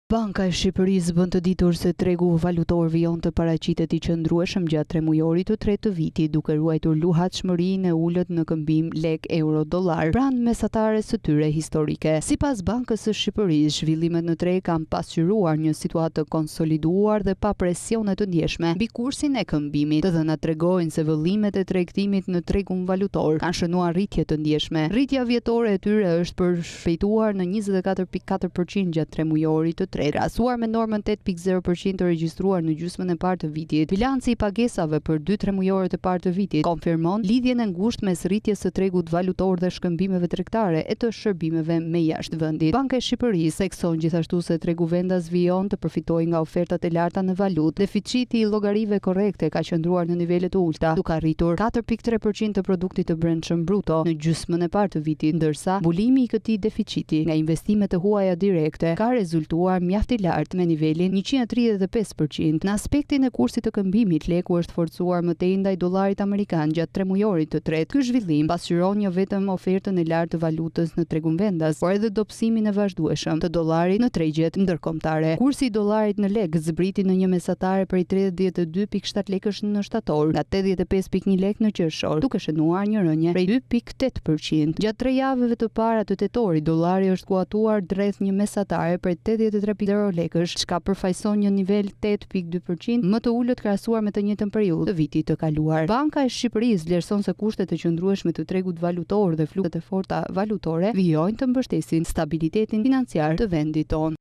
Banka e Shqipërisë bën të ditur se tregu valutor vijon të paraqitet i qëndrueshëm gjatë 3 mujorit të tretë të vitit, duke ruajtur luhatshmërinë e ulët në këmbim lek-euro-dollar pranë mesatares së tyre historike. Sipas Bankës së Shqipërisë, zhvillimet në treg kanë pasqyruar një situatë të konsoliduar dhe pa presione të ndjeshme mbi kursin e këmbimit. Të dhënat tregojnë se vëllimet e tregtimit në tregun valutor kanë shënuar rritje të ndjeshme. Rritja vjetore e tyre është përshpejtuar në 24.4% gjatë 3 mujorit të krahasuar me normën 8.0% të regjistruar në gjysmën e parë të vitit. Bilanci i pagesave për 2-3 mujoret e parë të vitit konfirmon lidhjen e ngushtë mes rritjes së tregut valutor dhe shkëmbimeve tregtare e të shërbimeve me jashtë vendit. Banka e Shqipërisë thekson gjithashtu se tregu vendas vijon të përfitojë nga ofertat e larta në valutë. Deficiti i llogarive korrekte ka qëndruar në nivele të ulta, duke arritur 4.3% të produktit të brendshëm bruto në gjysmën e parë të vitit, ndërsa mbulimi i këtij deficiti nga investimet e huaja direkte ka rezultuar mjaft i lartë me nivelin 135%. Në aspektin e kursit të këmbimit, leku është forcuar më tej ndaj dollarit amerikan gjatë 3 mujorit të tretë. Ky zhvillim pasqyron jo vetëm ofertën e lartë të valutës në tregun vendas, por edhe dobësimin e vazhdueshëm të dollarit në tregjet ndërkombëtare. Kursi i dollarit në lek zbriti në një mesatare prej 32.7 lekësh në shtator nga 85.1 lek në qershor, duke shënuar një rënje prej 2.8%. Gjatë 3 javëve të para të tetorit, dollari është kuatuar rreth një mesatare prej 83.0 lekësh, çka përfaqëson një nivel 8.2% më të ulët krahasuar me të njëjtën periudhë të vitit të kaluar. Banka e Shqipërisë vlerëson se kushtet e qëndrueshme të tregut valutor dhe flukset e forta valutore vijojnë të mbështesin stabilitetin financiar të vendit tonë.